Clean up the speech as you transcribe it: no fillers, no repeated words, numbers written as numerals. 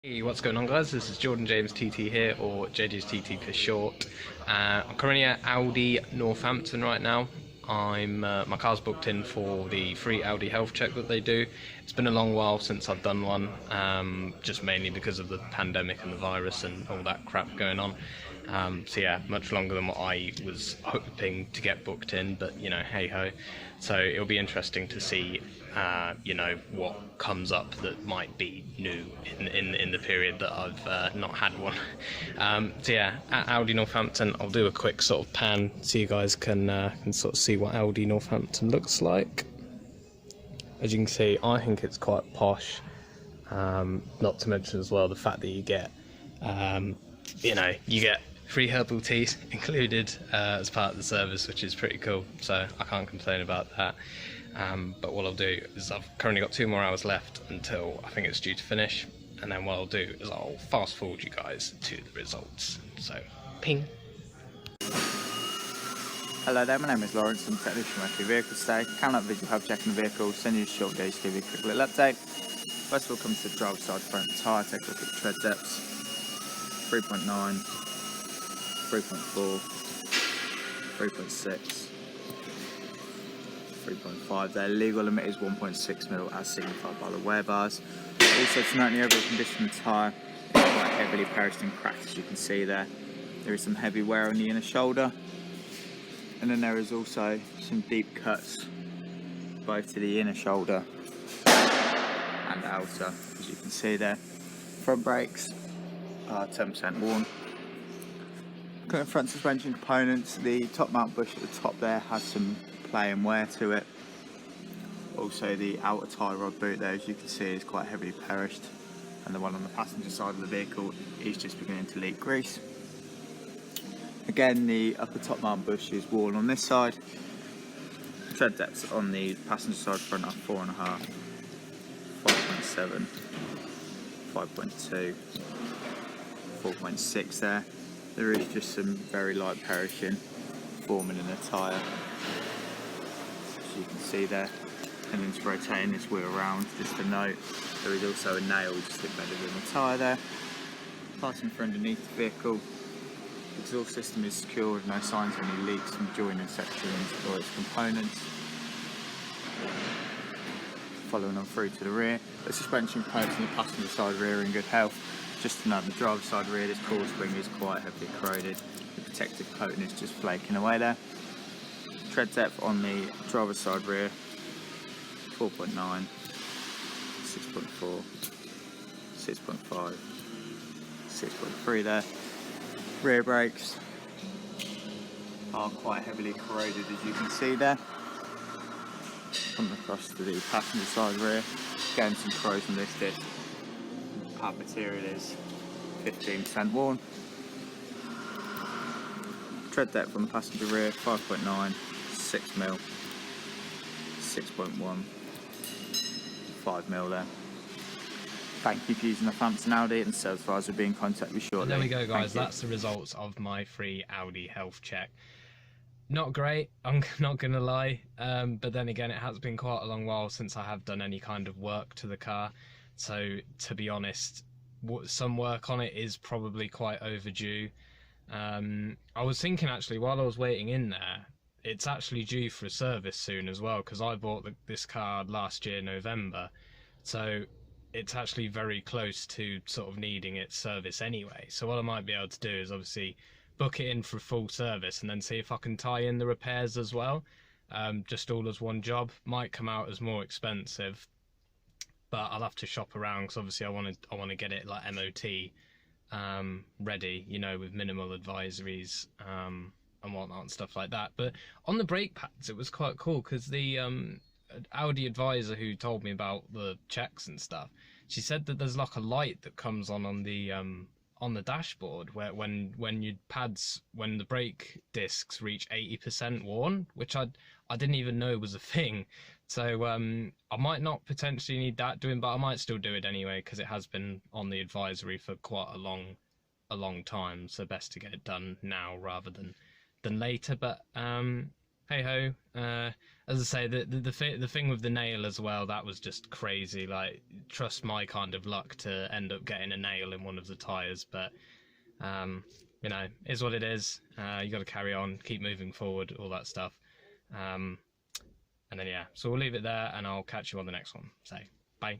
Hey, what's going on, guys? This is JordanJamesTT here, or JJ'sTT for short. I'm currently at Audi Northampton right now. My car's booked in for the free Audi health check that they do. It's been a long while since I've done one, just mainly because of the pandemic and the virus and all that crap going on. So yeah, much longer than what I was hoping to get booked in, but you know, hey ho. So it'll be interesting to see, what comes up that might be new in the period that I've not had one. So yeah, at Audi Northampton, I'll do a quick sort of pan so you guys can sort of see what Audi Northampton looks like. As you can see, I think it's quite posh. Not to mention as well the fact that you get, you get free herbal teas included as part of the service, which is pretty cool. So I can't complain about that. But what I'll do is I've currently got 2 more hours left until I think it's due to finish, and then what I'll do is I'll fast forward you guys to the results. So, ping. Hello there, my name is Lawrence. I'm a technician working with vehicles today. Carrying out visual health checking the vehicle, send you a short video to give you a quick little update. First of all, comes to the driver's side front tyre, take a look at the tread depths. 3.9, 3.4, 3.6, 3.5 there. Legal limit is 1.6mm as signified by the wear bars. Also to note, the overall condition of the tyre is quite heavily perished and cracked, as you can see there. There is some heavy wear on the inner shoulder, and then there is also some deep cuts both to the inner shoulder and outer, as you can see there. Front brakes are 10% worn. Looking at front suspension components, the top mount bush at the top there has some play and wear to it. Also the outer tie rod boot there, as you can see, is quite heavily perished, and the one on the passenger side of the vehicle is just beginning to leak grease. Again, the upper top mount bush is worn on this side. Tread depths on the passenger side front are 4.5, 5.7, 5.2, 4.6 there. There is just some very light perishing forming in the tyre, as you can see there. And then to rotating this wheel around, just a note, there is also a nail just embedded in the tyre there. Passing for underneath the vehicle, the exhaust system is secure with no signs of any leaks from joining sections or its components. Following on through to the rear, the suspension components on the passenger side rear are in good health. Just to note, the driver's side rear, this core spring is quite heavily corroded. The protective coating is just flaking away there. Tread depth on the driver's side rear, 4.9, 6.4, 6.5, 6.3 there. Rear brakes are quite heavily corroded, as you can see there. Coming across to the passenger side rear, getting some corrosion on this disc. Pad material is 15% worn. Tread depth on the passenger rear, 5.9, 6mm, 6.1, 5mm there. Thank you for using the Northampton Audi, and sales advisor will be in contact with you shortly. And there we go, guys. That's the results of my free Audi health check. Not great, I'm not gonna lie, but then again, it has been quite a long while since I have done any kind of work to the car, so to be honest, some work on it is probably quite overdue. I was thinking, actually, while I was waiting in there, it's actually due for a service soon as well, because I bought this car last year November, so it's actually very close to sort of needing its service anyway. So what I might be able to do is obviously book it in for a full service and then see if I can tie in the repairs as well, just all as one job. Might come out as more expensive, but I'll have to shop around, because obviously I want to get it like MOT ready, you know, with minimal advisories and whatnot and stuff like that. But on the brake pads, it was quite cool, because the Audi advisor who told me about the checks and stuff, she said that there's like a light that comes on the dashboard where when the brake discs reach 80% worn, which I didn't even know was a thing. So I might not potentially need that doing, but I might still do it anyway, because it has been on the advisory for quite a long time. So best to get it done now rather than later. But hey ho. As I say, the thing with the nail as well, that was just crazy. Like, trust my kind of luck to end up getting a nail in one of the tyres, but you know, is what it is. You got to carry on, keep moving forward, all that stuff. And then yeah, so we'll leave it there, and I'll catch you on the next one. So, bye.